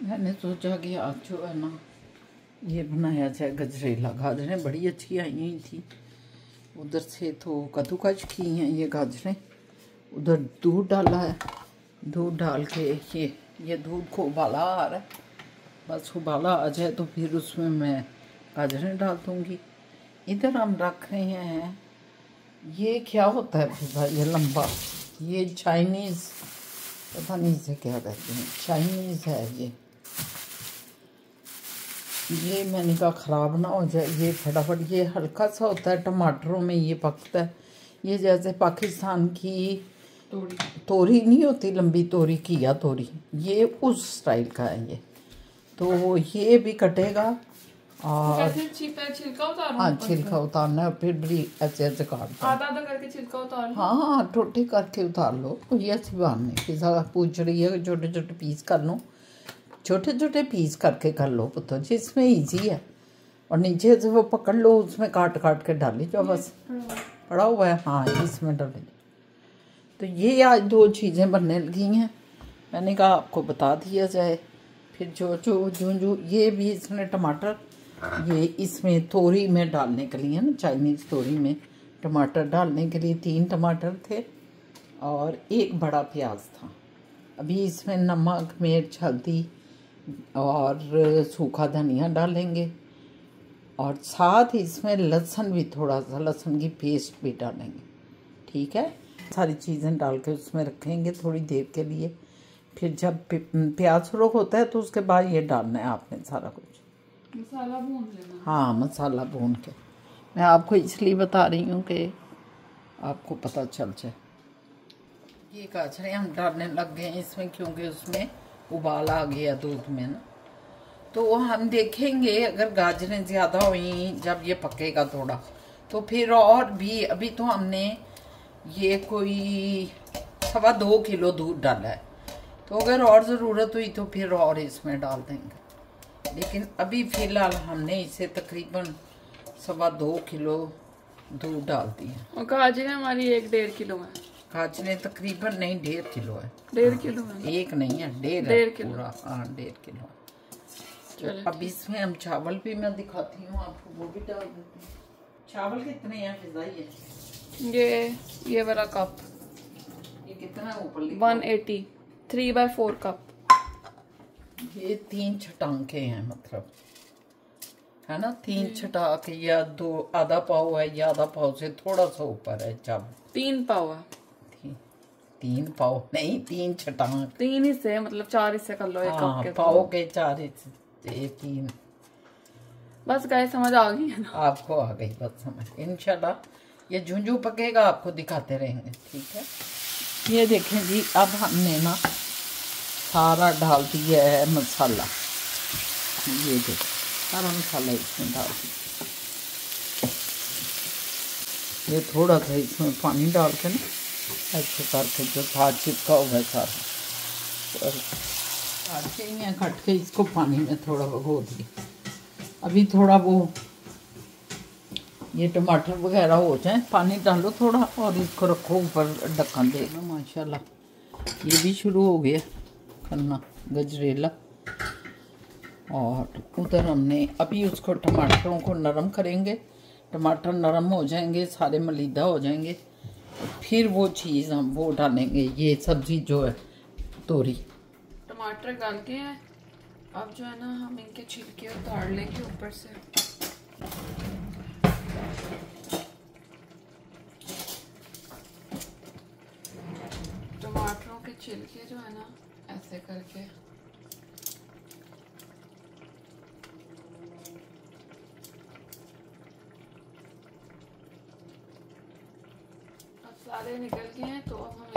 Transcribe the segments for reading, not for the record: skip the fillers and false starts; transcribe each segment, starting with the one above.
मैंने सोचा कि आज जो है ना ये बनाया जाए गजरेला। गाजरें बड़ी अच्छी आई हुई थी, उधर से तो कद्दूकस की हैं ये गाजरें, उधर दूध डाला है। दूध डाल के ये दूध को उबाला आ रहा है, बस उबाला आ जाए तो फिर उसमें मैं गाजरें डाल दूँगी। इधर हम रख रहे हैं, ये क्या होता है फिजा, ये लंबा, ये चाइनीज़, पता नहीं इसे क्या कहते हैं, चाइनीज़ है ये मैंने कहा ख़राब ना हो जाए, ये फटाफट, ये हल्का सा होता है, टमाटरों में ये पकता है। ये जैसे पाकिस्तान की तोरी नहीं होती, लंबी तोरी, किया तोरी, ये उस स्टाइल का है ये। तो ये भी कटेगा और छिलका उतारना। हाँ, छिलका उतारना है, फिर बड़ी ऐसे ऐसे काटना, आधा आधा करके छिलका उतार लो। हाँ, टोटे करके उतार लो, कोई ऐसी बात नहीं। पिज़्ज़ा पूछ रही है छोटे छोटे पीस कर लो, छोटे छोटे पीस करके कर लो पुत्र, जिसमें इजी है। और नीचे से वो पकड़ लो, उसमें काट काट के डाली जो, बस पड़ा हुआ है, हाँ, इसमें डाली। तो ये आज दो चीज़ें बनने लगी हैं, मैंने कहा आपको बता दिया जाए। फिर जो ये भी इसमें टमाटर, ये इसमें तोरी में डालने के लिए ना, चाइनीज़ तोरी में टमाटर डालने के लिए 3 टमाटर थे और 1 बड़ा प्याज था। अभी इसमें नमक, मिर्च, हल्दी और सूखा धनिया डालेंगे और साथ इसमें लहसुन भी, थोड़ा सा लहसुन की पेस्ट भी डालेंगे, ठीक है। सारी चीज़ें डाल के उसमें रखेंगे थोड़ी देर के लिए। फिर जब प्याज सुरख होता है तो उसके बाद ये डालना है आपने सारा कुछ, मसाला भून लेना। हाँ, मसाला भून के। मैं आपको इसलिए बता रही हूँ कि आपको पता चल जाए। ये गाजरें हम डालने लग गए हैं इसमें, क्योंकि उसमें उबाल आ गया दूध में ना। तो हम देखेंगे अगर गाजरें ज़्यादा हुई, जब ये पकेगा थोड़ा, तो फिर और भी, अभी तो हमने ये कोई 2.25 किलो दूध डाला है, तो अगर और ज़रूरत हुई तो फिर और इसमें डाल देंगे। लेकिन अभी फ़िलहाल हमने इसे तकरीबन 2.25 किलो दूध डाल दिया। और गाजरें हमारी 1-1.5 किलो है। गाजरें तकरीबन नहीं, 1.5 किलो है। 1.5 किलो है, एक नहीं है, 1.5 किलो पूरा, हाँ, 1.5 किलो। तो अब इसमें हम चावल भी मैं दिखाती हूँ आपको, वो भी डाल देती हूँ। चावल कितने हैं फिजा? ये वाला कप, ये कितना है ऊपर? 180, 3/4 कप। ये 3 छटांके हैं, मतलब है ना, 3 छटाक, या 2, आधा पाव है, या आधा पाव से थोड़ा सा ऊपर है चावल। 3 पाव है। 3 पाव नहीं, 3 छटांक, 3 हिस्से, मतलब 4 हिस्से कर लो एक कप के। पाव के 4 हिस्से, 3। बस गाय समझ आ गई है ना आपको? आ गई बस समझ। इंशाल्लाह ये झुंझू पकेगा, आपको दिखाते रहेंगे, ठीक है। ये देखें जी, अब हमने ना सारा डाल दिया है मसाला, ये देखो सारा मसाला इसमें डाल दिया। ये थोड़ा सा इसमें पानी डाल के ना ऐसे करके, जो था चिपका हुआ है सारा, काट के यहाँ कट के इसको पानी में थोड़ा भगो दिया। अभी थोड़ा वो ये टमाटर वगैरह हो जाए, पानी डालो थोड़ा और इसको रखो ऊपर ढक्कन दे। माशाल्लाह ये भी शुरू हो गया करना गजरेला। और उधर हमने अभी उसको, टमाटरों को नरम करेंगे, टमाटर नरम हो जाएंगे, सारे मलीदा हो जाएंगे, फिर वो चीज़ हम वो डालेंगे, ये सब्ज़ी जो है तोरी। टमाटर डाल के हैं, अब जो है ना हम इनके छिलके उतार लेंगे ऊपर से। टमाटरों के छिलके जो है ना ऐसे करके अब सारे निकल गए हैं। तो अब हम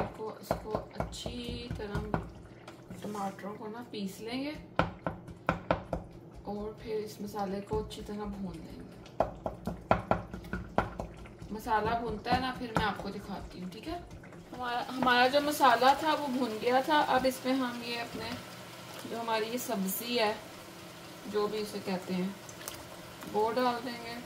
इसको अच्छी तरह टमाटरों को ना पीस लेंगे और फिर इस मसाले को अच्छी तरह भून लेंगे। मसाला भूनता है ना, फिर मैं आपको दिखाती हूँ, ठीक है। हमारा जो मसाला था वो भून गया था। अब इसमें हम ये अपने जो हमारी ये सब्जी है, जो भी इसे कहते हैं, वो डाल देंगे।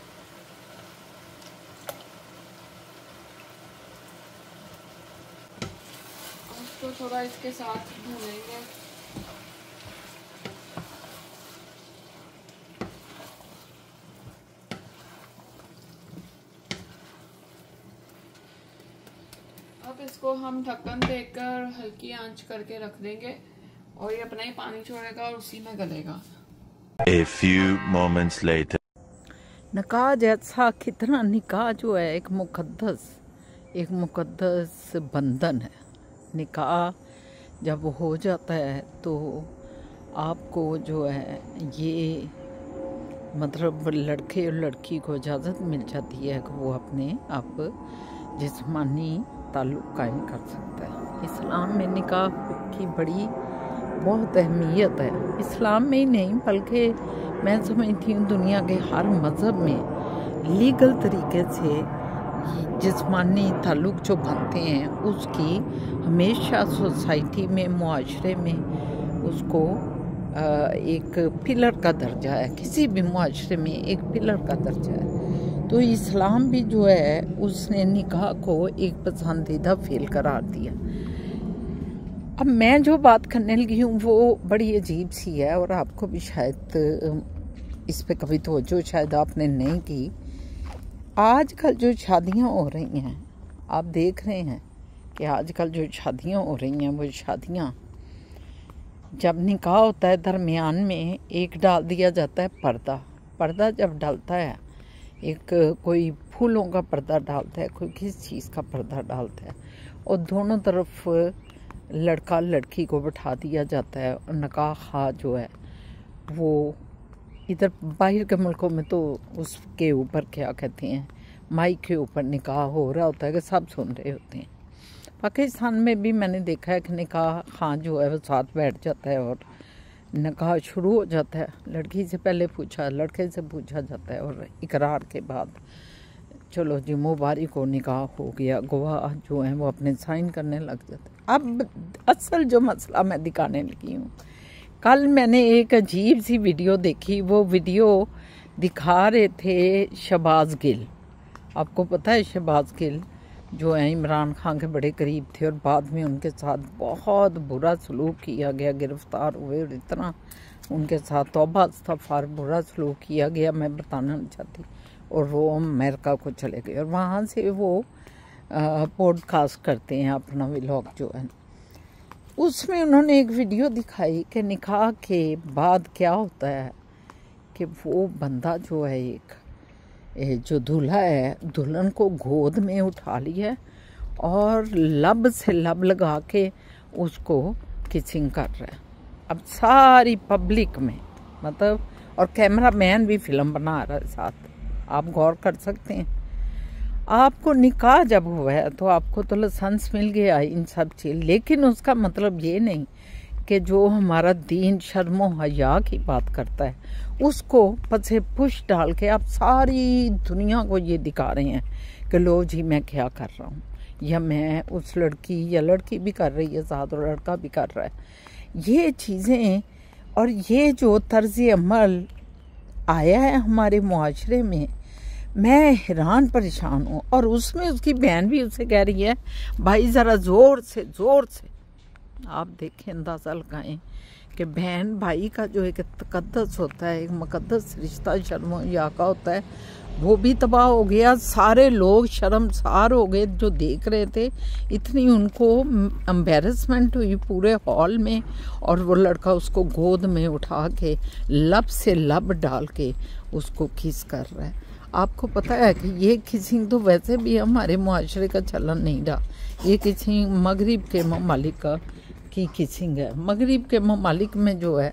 उसको थोड़ा इसके साथ भूनेंगे। इसको हम ढक्कन देकर हल्की आंच करके रख देंगे और ये अपना ही पानी छोड़ेगा और उसी में गलेगा। A few moments later. निकाह जैसा कितना, निकाह जो है एक मुकद्दस बंधन है। निकाह जब हो जाता है तो आपको जो है ये मतलब लड़के और लड़की को इजाज़त मिल जाती है कि वो अपने आप जिस्मानी ताल्लुक़ कायम कर सकता है। इस्लाम में निकाह की बड़ी बहुत अहमियत है। इस्लाम में ही नहीं बल्कि मैं समझती हूँ दुनिया के हर मज़हब में लीगल तरीके से जिस्मानी ताल्लुक़ जो बनते हैं उसकी हमेशा सोसाइटी में, मुआशरे में उसको एक पिलर का दर्जा है। किसी भी मुआशरे में एक पिलर का दर्जा है। तो इस्लाम भी जो है उसने निकाह को एक पसंदीदा फ़ेल करार दिया। अब मैं जो बात करने लगी हूँ वो बड़ी अजीब सी है और आपको भी शायद इस पे कभी तवज्जो शायद आपने नहीं की। आजकल जो शादियाँ हो रही हैं, आप देख रहे हैं कि आजकल जो शादियाँ हो रही हैं वो शादियाँ जब निकाह होता है दरमियान में एक डाल दिया जाता है पर्दा जब डालता है, एक कोई फूलों का पर्दा डालता है, कोई किस चीज़ का पर्दा डालता है और दोनों तरफ लड़का लड़की को बैठा दिया जाता है और निकाह खा जो है वो इधर बाहर के मुल्कों में तो उसके ऊपर क्या कहते हैं माइक के ऊपर निकाह हो रहा होता है कि सब सुन रहे होते हैं। पाकिस्तान में भी मैंने देखा है कि निकाह खां जो है वो साथ बैठ जाता है और निकाह शुरू हो जाता है। लड़की से पहले पूछा, लड़के से पूछा जाता है और इकरार के बाद चलो जी मुबारक हो, निकाह हो गया। गवाह जो हैं वो अपने साइन करने लग जाते हैं। अब असल जो मसला मैं दिखाने लगी हूँ, कल मैंने एक अजीब सी वीडियो देखी। वो वीडियो दिखा रहे थे शहबाज गिल। आपको पता है शहबाज गिल जो है इमरान खान के बड़े करीब थे और बाद में उनके साथ बहुत बुरा सलूक किया गया, गिरफ्तार हुए और इतना उनके साथ तौबा इस्तग़फ़ार बुरा सलूक किया गया मैं बताना नहीं चाहती। और वो अमेरिका को चले गए और वहाँ से वो पॉडकास्ट करते हैं अपना व्लॉग जो है। उसमें उन्होंने एक वीडियो दिखाई कि निकाह के बाद क्या होता है कि वो बंदा जो है एक जो दूल्हा है दुल्हन को गोद में उठा लिया और लब से लब लगा के उसको किसिंग कर रहा है। अब सारी पब्लिक में मतलब और कैमरा मैन भी फिल्म बना रहा है साथ, आप गौर कर सकते हैं। आपको निकाह जब हुआ है तो आपको तो लाइसेंस मिल गया इन सब चीज़, लेकिन उसका मतलब ये नहीं कि जो हमारा दीन शर्म हया की बात करता है उसको पसे पुश डाल के आप सारी दुनिया को ये दिखा रहे हैं कि लो जी मैं क्या कर रहा हूँ, या मैं उस लड़की या लड़की भी कर रही है साथ और लड़का भी कर रहा है। ये चीज़ें और ये जो तर्ज अमल आया है हमारे मुआशरे में, मैं हैरान परेशान हूँ। और उसमें उसकी बहन भी उससे कह रही है भाई ज़रा ज़ोर से आप देखें, अंदाज़ा लगाएं कि बहन भाई का जो एक तकद्दस होता है, एक मुकद्दस रिश्ता शर्म या का होता है, वो भी तबाह हो गया। सारे लोग शर्मसार हो गए जो देख रहे थे। इतनी उनको एम्बेरसमेंट हुई पूरे हॉल में और वो लड़का उसको गोद में उठा के लब से लब डाल के उसको किस कर रहा है। आपको पता है कि ये किसिंग तो वैसे भी हमारे मुआशरे का चलन नहीं रहा। ये किसिंग मगरिब के ममालिक की किसिंग है। मगरिब के ममालिक में जो है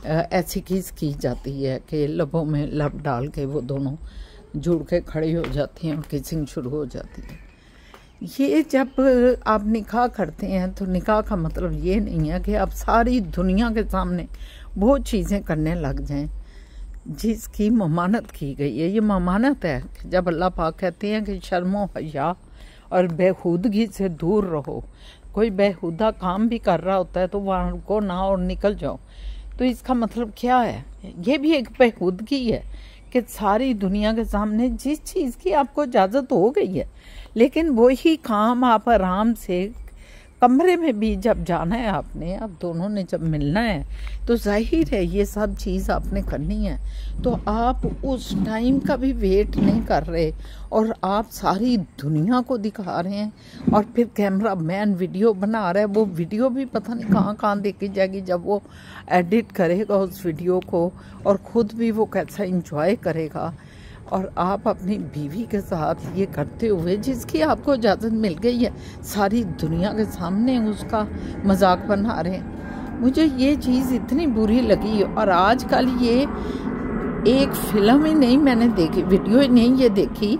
ऐसी किस की जाती है कि लबों में लब डाल के वो दोनों जुड़ के खड़े हो जाते हैं और किसिंग शुरू हो जाती है। ये जब आप निकाह करते हैं तो निकाह का मतलब ये नहीं है कि आप सारी दुनिया के सामने वो चीज़ें करने लग जाएं जिसकी ममानत की गई है। ये ममानत है कि जब अल्लाह पाक कहते हैं कि शर्मो हया और बेहूदगी से दूर रहो, कोई बेहुदा काम भी कर रहा होता है तो वहाँ को ना और निकल जाओ, तो इसका मतलब क्या है? ये भी एक बेहूदगी है कि सारी दुनिया के सामने जिस चीज़ की आपको इजाज़त हो गई है लेकिन वही काम आप आराम से कमरे में भी जब जाना है आपने, अब दोनों ने जब मिलना है तो जाहिर है ये सब चीज़ आपने करनी है। तो आप उस टाइम का भी वेट नहीं कर रहे और आप सारी दुनिया को दिखा रहे हैं। और फिर कैमरा मैन वीडियो बना रहा है, वो वीडियो भी पता नहीं कहाँ कहाँ देखी जाएगी जब वो एडिट करेगा उस वीडियो को, और ख़ुद भी वो कैसा इंजॉय करेगा। और आप अपनी बीवी के साथ ये करते हुए, जिसकी आपको इजाज़त मिल गई है, सारी दुनिया के सामने उसका मजाक बना रहे हैं। मुझे ये चीज़ इतनी बुरी लगी। और आजकल ये एक फ़िल्म ही नहीं मैंने देखी, वीडियो ही नहीं ये देखी,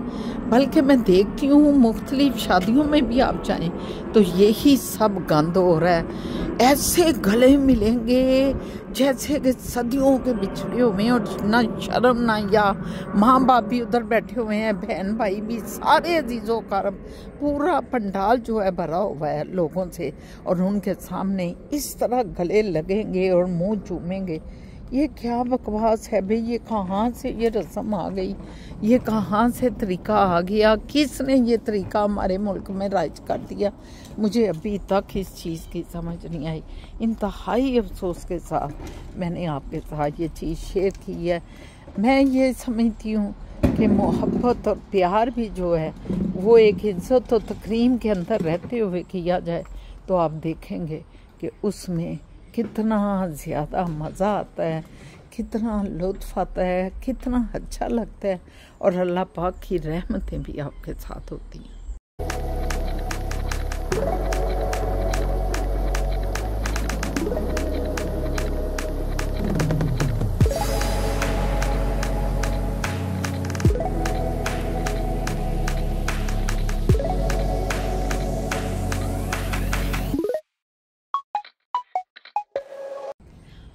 बल्कि मैं देखती हूँ मुख्तलिफ शादियों में भी आप जाएं तो यही सब गंद हो रहा है। ऐसे गले मिलेंगे जैसे कि सदियों के बिछड़े हुए हैं, और ना शर्म ना या, माँ बाप भी उधर बैठे हुए हैं, बहन भाई भी, सारे अजीज़ों करम, पूरा पंडाल जो है भरा हुआ है लोगों से, और उनके सामने इस तरह गले लगेंगे और मुंह चूमेंगे। ये क्या बकवास है भाई? ये कहाँ से ये रस्म आ गई? ये कहाँ से तरीका आ गया? किसने ये तरीका हमारे मुल्क में राइज कर दिया? मुझे अभी तक इस चीज़ की समझ नहीं आई। इंतहाई अफसोस के साथ मैंने आपके साथ ये चीज़ शेयर की है। मैं ये समझती हूँ कि मोहब्बत और प्यार भी जो है वो एक इज़्ज़त और तकरीम के अंदर रहते हुए किया जाए तो आप देखेंगे कि उसमें कितना ज़्यादा मज़ा आता है, कितना लुत्फ़ आता है, कितना अच्छा लगता है, और अल्लाह पाक की रहमतें भी आपके साथ होती हैं।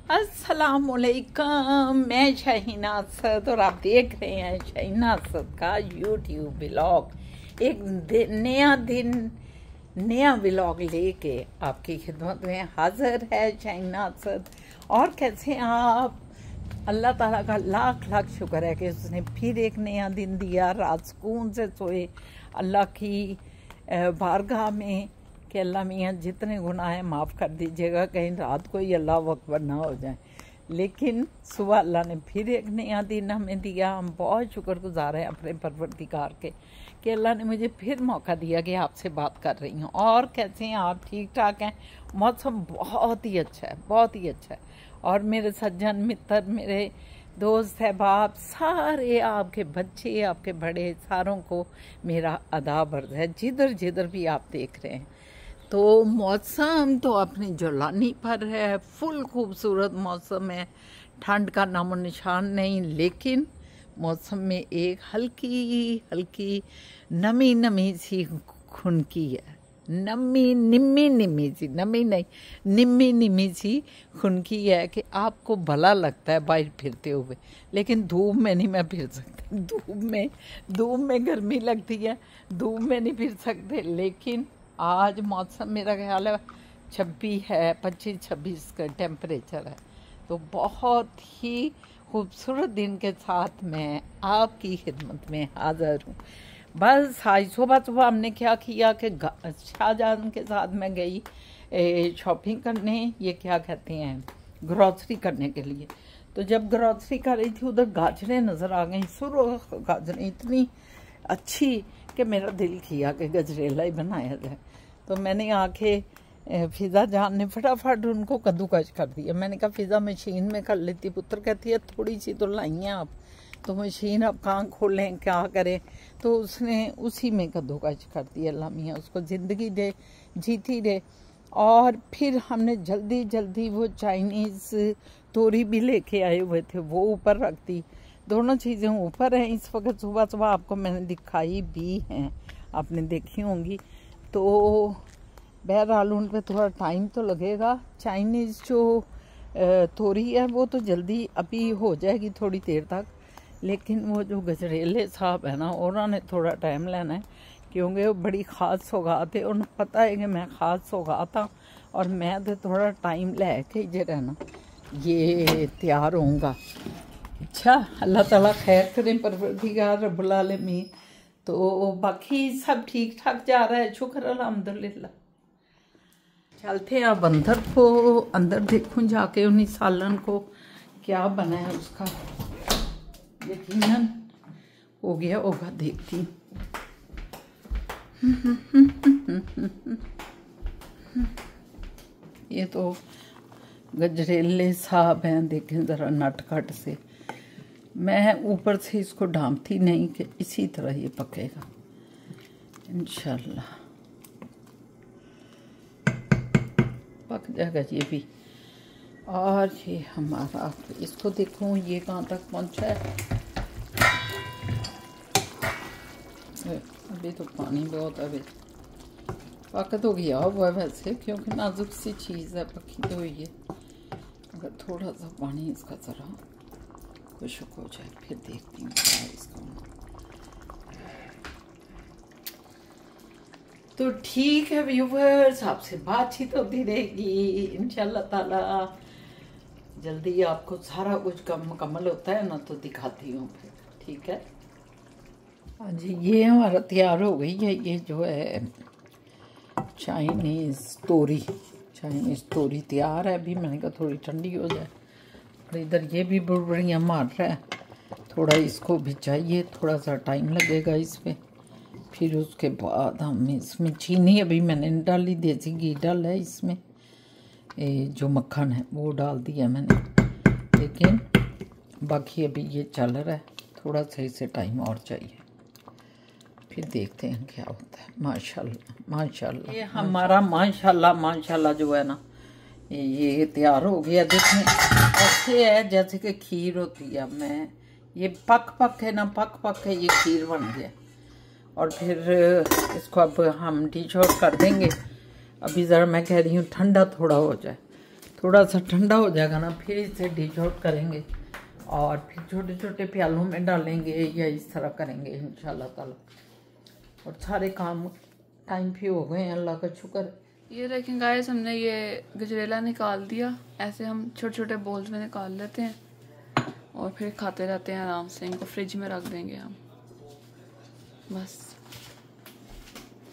अस्सलामुअलैकुम, मैं शाहीना असद और आप देख रहे हैं शाहीना असद का यूट्यूब व्लॉग। एक नया व्लॉग लेके आपकी खिदमत में हाजिर है शाहीना असद। और कैसे हैं आप? अल्लाह ताला का लाख लाख शुक्र है कि उसने फिर एक नया दिन दिया, रात सुकून से सोए। अल्लाह की बारगाह में कि अल्लाह मियाँ जितने गुनाह हैं माफ़ कर दीजिएगा, कहीं रात को ही अल्लाह अकबर ना हो जाए। लेकिन सुबह अल्लाह ने फिर एक नया दिन हमें दिया। हम बहुत शुक्रगुजार हैं अपने परवरदिगार के कि अल्लाह ने मुझे फिर मौका दिया कि आपसे बात कर रही हूँ। और कैसे हैं आप? ठीक ठाक हैं? मौसम बहुत ही अच्छा है, बहुत ही अच्छा है। और मेरे सज्जन मित्र, मेरे दोस्त अहबाब, सारे आपके बच्चे, आपके बड़े, सारों को मेरा अदाब अर्ज़ है जिधर जिधर भी आप देख रहे हैं। तो मौसम तो अपनी जुलानी पर है, फुल खूबसूरत मौसम है, ठंड का नामो निशान नहीं। लेकिन मौसम में एक हल्की हल्की नमी नमी सी खुनकी है, निम्मी सी खुनकी है कि आपको भला लगता है बाहर फिरते हुए। लेकिन धूप में नहीं मैं फिर सकती, धूप में गर्मी लगती है, धूप में नहीं फिर सकते। लेकिन आज मौसम मेरा ख्याल है 25-26 का टेम्परेचर है। तो बहुत ही खूबसूरत दिन के साथ मैं आपकी खिदमत में हाज़िर हूँ। बस आज सुबह हमने क्या किया कि शाहजहां के साथ मैं गई शॉपिंग करने, ये क्या कहते हैं, ग्रॉसरी करने के लिए। तो जब ग्रॉसरी कर रही थी उधर गाजरें नज़र आ गई, सुरख गाजरें इतनी अच्छी कि मेरा दिल किया कि गजरेला ही बनाया जाए। तो मैंने आके फ़िज़ा जान ने फटाफट उनको कद्दूकश कर दिया। मैंने कहा फ़िज़ा मशीन में कर लेती। पुत्र कहती है थोड़ी सी तो लाई हैं आप, तो मशीन अब कहाँ खोलें, क्या करें? तो उसने उसी में कद्दूकश कर दिया। अल्लाह मियाँ उसको ज़िंदगी दे, जीती दे। और फिर हमने जल्दी जल्दी वो चाइनीज़ तोरी भी लेके आए हुए थे, वो ऊपर रख दी। दोनों चीज़ें ऊपर हैं इस वक्त। सुबह आपको मैंने दिखाई भी हैं, आपने देखी होंगी। तो बहरहाल उन पर थोड़ा टाइम तो लगेगा। चाइनीज़ जो तोरी है वो तो जल्दी अभी हो जाएगी थोड़ी देर तक, लेकिन वो जो गजरेले साहब है ना, उन्होंने थोड़ा टाइम लेना है क्योंकि वो बड़ी ख़ास सौगात है। उन्हें पता है कि मैं ख़ास सौगात हूँ और मैं तो थोड़ा टाइम ले के ही रहना ये तैयार होऊंगा। अच्छा, अल्लाह ताला खैर करें परवरदिगार रब्बुल आलमीन। तो बाकी सब ठीक ठाक जा रहा है, शुक्र अल्हम्दुलिल्लाह। चलते हैं अब अंदर को, अंदर देखूं जाके उन्हीं सालन को क्या बना है उसका। यकीनन हो गया होगा, देखती हूँ। ये तो गजरेले साहब हैं, देखें ज़रा नटखट से। मैं ऊपर से इसको ढांपती नहीं कि इसी तरह ये पकेगा इंशाल्लाह। पक जाएगा ये भी। और ये हमारा, इसको देखूं ये कहाँ तक पहुंचा है। अभी तो पानी बहुत, अभी पक तो गया हुआ है वैसे, क्योंकि नाजुक सी चीज़ है, पकी तो हुई है। अगर थोड़ा सा पानी इसका ज़रा खुश्क हो जाए फिर देखती हूँ क्या इसका। तो ठीक है व्यूवर्स, आपसे बातचीत होती रहेगी इंशाल्लाह ताला। जल्दी आपको सारा कुछ मुकम्मल होता है ना तो दिखाती हूँ फिर, ठीक है। हाँ जी, ये हमारा तैयार हो गई है। ये जो है चाइनीज़ तोरी तैयार है। अभी मैंने कहा थोड़ी ठंडी हो जाए। और इधर ये भी बुड़बुड़ियाँ मार रहा है, थोड़ा इसको भी चाहिए, थोड़ा सा टाइम लगेगा इसमें। फिर उसके बाद हम इसमें चीनी अभी मैंने डाली, देसी घी डाला है इसमें, जो मक्खन है वो डाल दिया मैंने, लेकिन बाकी अभी ये चल रहा है, थोड़ा सा इसे टाइम और चाहिए, फिर देखते हैं क्या होता है। माशाल्लाह ये हमारा माशाल्लाह जो है ना, ये तैयार हो गया। देखें ऐसे है जैसे कि खीर होती है। मैं ये पक है ना, पक है, ये खीर बन गया। और फिर इसको अब हम डिश आउट कर देंगे। अभी ज़रा मैं कह रही हूँ ठंडा थोड़ा हो जाए, थोड़ा सा ठंडा हो जाएगा ना, फिर इसे डिश आउट करेंगे और फिर छोटे छोटे प्यालों में डालेंगे या इस तरह करेंगे इंशाल्लाह ताला। और सारे काम टाइम पे हो गए हैं, अल्लाह का शुक्र। ये देखें गाइस, हमने ये गजरेला निकाल दिया। ऐसे हम छोटे छोटे बोल्स में निकाल लेते हैं और फिर खाते रहते हैं आराम से। इनको फ्रिज में रख देंगे हम बस।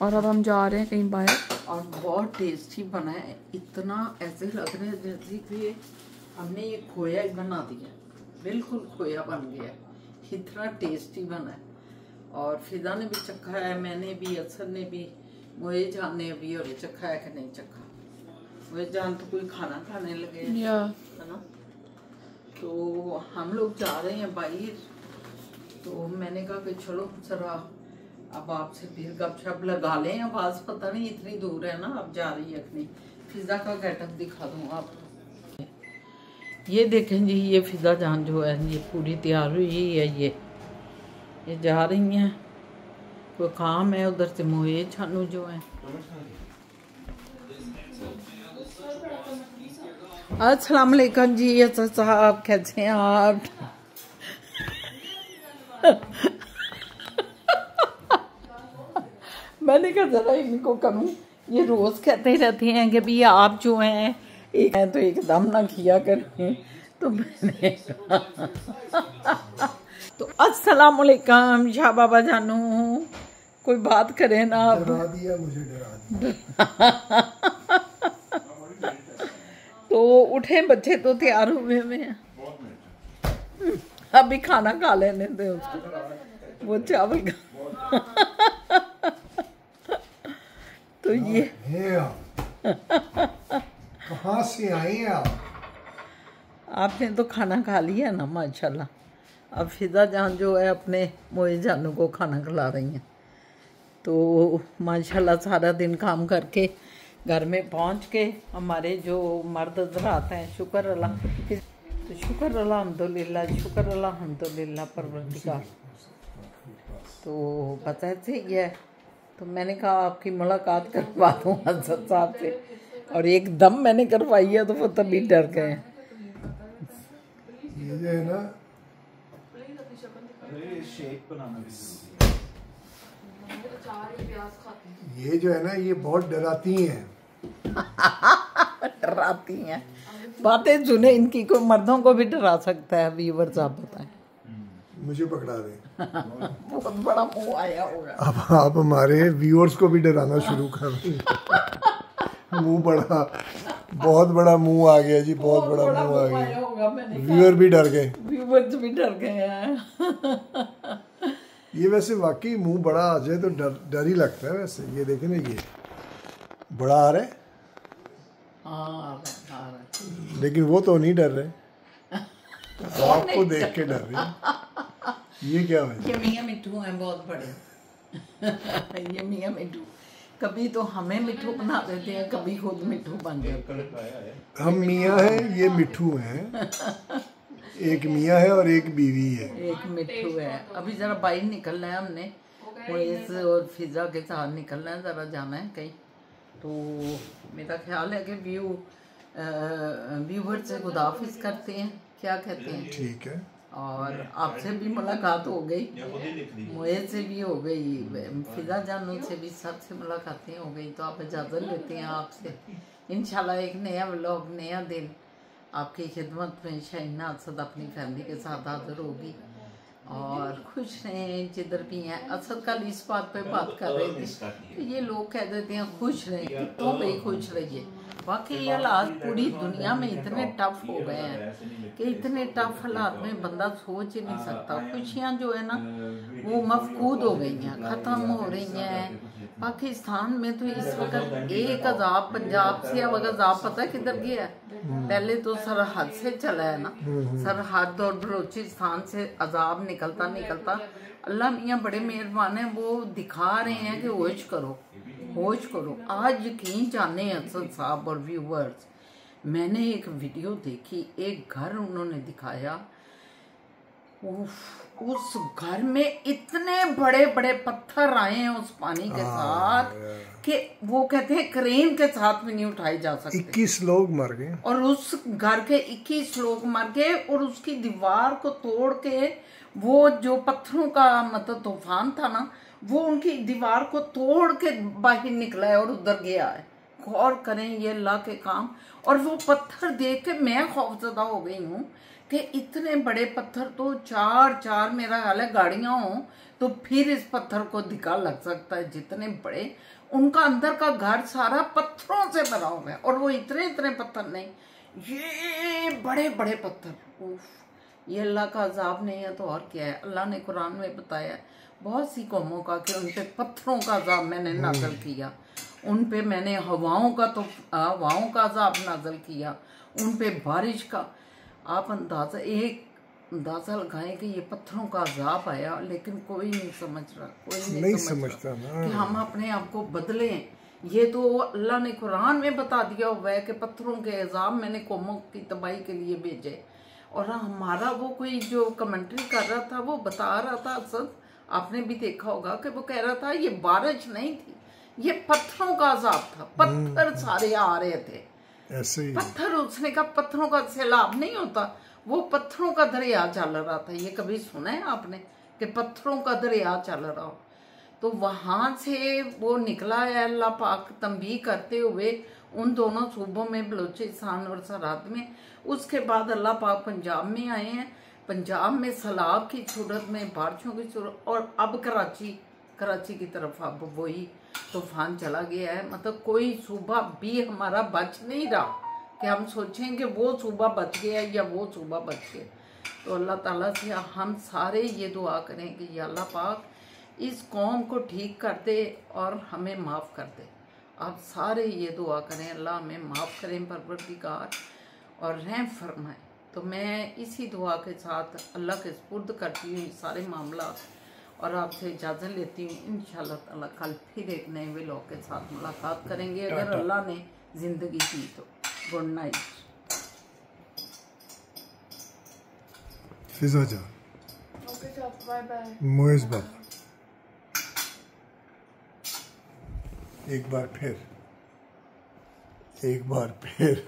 और अब हम जा रहे हैं कहीं बाहर। और बहुत टेस्टी बना है, इतना ऐसे लग रहा है जैसे कि हमने ये खोया ही बना दिया, बिल्कुल खोया बन गया, इतना टेस्टी बना है। और फिजा ने भी चखा है, मैंने भी, असर ने भी, मोए जान ने भी और चखा है कि नहीं चखा। मोए जान तो कोई खाना खाने लगे है ना, तो हम लोग जा रहे हैं बाहर। तो मैंने कहा कि चलो जरा अब आपसे फिर गपशप लगा लें। आवाज़ पता नहीं इतनी दूर है ना, अब जा रही है अपनी। फिजा का गेटअप दिखा दूँ आपको। ये देखें जी, ये फिजा जान जो है ये पूरी तैयार हुई है। ये जा रही हैं, कोई काम है उधर से। मोए छानू जो है, अस्सलाम वालेकुम जी। असद साहब कैसे हैं आप? मैंने कहा जरा इनको करूँ, ये रोज़ कहते रहते हैं कि भैया आप जो हैं एक हैं तो एकदम ना किया करें। तो मैंने तो अस्सलाम वालेकुम शाह बाबा जानू, कोई बात करें ना। डरा दिया मुझे, डरा दिया। तो उठे बच्चे तो तैयार हुए हैं, अभी खाना खा लेने दे उसको, वो चावल का। तो ये कहाँ से आई हैं आप? आपने तो खाना खा लिया ना माशाल्लाह। अब फिजा जान जो है अपने मोए जानू को खाना खिला रही हैं। तो माशाल्लाह सारा दिन काम करके घर में पहुंच के हमारे जो मर्द हज़रात हैं, शुक्र अल्लाह, तो शुक्र अल्हम्दुलिल्लाह, शुक्र अल्हम्दुलिल्लाह परवरदिगार। तो पता है ही है, तो मैंने कहा आपकी मुलाकात करवा दूँ हज़रत साहब से, और एकदम मैंने करवाई है तो वो तभी डर गए। ये जो है ना, ये जो है ना, ये बहुत डराती हैं। डराती हैं, बातें सुने इनकी, कोई मर्दों को भी डरा सकता है। व्यूअर साहब बताएं, मुझे पकड़ा दें। बहुत बड़ा मुंह आया होगा। अब आप हमारे व्यूअर्स को भी डराना शुरू कर दें। मुंह बड़ा, बहुत बड़ा मुंह आ गया जी, बहुत बड़ा मुंह आ गया। होगा, मैंने व्यूअर भी डर गए, व्यूअर्स भी डर गए हैं। ये वैसे वाकई मुंह बड़ा आ जाए तो डर ही लगता है वैसे। ये देखें ना, ये बड़ा आ रहा है। हाँ आ रहा है। लेकिन वो तो नहीं डर रहे, आपको देख के डर रहे। ये क्या है? ये मियाँ मिट्ठू हैं बहुत बड़े। ये मियाँ मिट्ठू कभी तो हमें मिट्ठू बना देते हैं, कभी खुद मिट्ठू बन जाते हैं। हम मियाँ हैं, ये मिट्ठू हैं। एक मियाँ है और एक बीवी है। एक मिट्ठू है। अभी जरा बाहर निकलना है हमने, मोइस और फिजा के साथ निकलना है, जरा जाना है कहीं। तो मेरा ख्याल है कि व्यूवर से खुदाफिज करते हैं, क्या कहते हैं? ठीक है। और आपसे भी मुलाकात हो गई, मोए से भी हो गई, फिजा जानू से भी, सबसे मुलाकातें हो गई। तो आप इजाज़त लेते हैं आपसे। इंशाल्लाह एक नया व्लॉग, नया दिन आपकी खिदमत में शाहीना असद अपनी फैमिली के साथ हाजिर होगी। और खुश रहें जिधर भी हैं। असद कल इस बात पे बात कर रहे थे कि ये लोग कह देते हैं खुश रहें, कितनों पे खुश रहिए। वाकई हालात पूरी दुनिया में इतने टफ हो गए हैं कि इतने टफ हालात में बंदा सोच ही नहीं सकता। खुशियाँ जो है ना वो मफकूद हो गई हैं, ख़त्म हो रही हैं। पाकिस्तान में तो इस वक्त एक अजाब पंजाब से, अब अजाब पता किधर गया है? पहले तो सरहद से चला है ना, सरहद और बलोचिस्तान से अजाब निकलता निकलता अल्लाह मियाँ बड़े मेहरबान हैं, वो दिखा रहे हैं कि होश करो, होश करो। आज यकीन जाने असद साहब और व्यूवर्स, मैंने एक वीडियो देखी, एक घर उन्होंने दिखाया, उस घर में इतने बड़े बड़े पत्थर आए हैं उस पानी के साथ कि वो कहते हैं क्रेन के साथ भी नहीं उठाए जा सकते। 21 लोग मर गए, और उस घर के 21 लोग मर गए। और उसकी दीवार को तोड़ के, वो जो पत्थरों का मतलब तूफान था ना, वो उनकी दीवार को तोड़ के बाहर निकला है और उधर गया है। गौर करें ये अल्लाह के काम। और वो पत्थर देख के मैं खौफजदा हो गई हूँ कि इतने बड़े पत्थर तो चार मेरा ख्याल है गाड़ियाँ हों तो फिर इस पत्थर को धिक्का लग सकता है, जितने बड़े। उनका अंदर का घर सारा पत्थरों से भरा हुआ है। और वो इतने पत्थर नहीं, ये बड़े बड़े पत्थर। उफ, ये अल्लाह का अजाब नहीं है तो और क्या है? अल्लाह ने कुरान में बताया बहुत सी कौमों का कि उन पे पत्थरों का अजाब मैंने नाज़िल किया, उन पे मैंने हवाओं का अजाब नाज़िल किया, उन पे बारिश का। आप अंदाजा लगाएं कि ये पत्थरों का अजाब आया, लेकिन कोई नहीं समझ रहा, कोई नहीं समझता ना कि हम अपने आप को बदलें। ये तो अल्लाह ने कुरान में बता दिया हुआ है कि पत्थरों के अजाब मैंने कौमों की तबाही के लिए भेजे। और हमारा वो कोई जो कमेंट्री कर रहा था वो बता रहा था, असद आपने भी देखा होगा कि वो कह रहा था ये बारिश नहीं थी, ये पत्थरों का अजाब था। पत्थर सारे आ रहे थे ऐसे ही। पत्थर, उसने कहा पत्थरों का सैलाब नहीं होता, वो पत्थरों का दरिया चल रहा था। ये कभी सुना है आपने कि पत्थरों का दरिया चल रहा हो? तो वहां से वो निकला है अल्लाह पाक तंबीह करते हुए उन दोनों सूबों में, बलूचिस्तान और सरहद में। उसके बाद अल्लाह पाक पंजाब में आए हैं, पंजाब में सैलाब की सूरत में, बारिशों की सूरत। और अब कराची की तरफ अब वही तूफान चला गया है। मतलब कोई सूबा भी हमारा बच नहीं रहा कि हम सोचें कि वो सूबा बच गया या वो सूबा बच गया। तो अल्लाह ताला से हम सारे ये दुआ करें कि या अल्लाह पाक इस कौम को ठीक कर दे और हमें माफ़ कर दे। आप सारे ये दुआ करें, अल्लाह हमें माफ़ करें परवरदिगार और रहम फरमाए। तो मैं इसी दुआ के साथ अल्लाह के सुपुर्द करती हूँ सारे मामला और आपसे इजाज़त लेती हूँ। इंशाअल्लाह ताला कल फिर एक नए व्लॉग के साथ मुलाकात करेंगे अगर अल्लाह ने ज़िंदगी दी तो। Good night. फिजा जा, बाय बाय। मोइस बाबा, एक बार फिर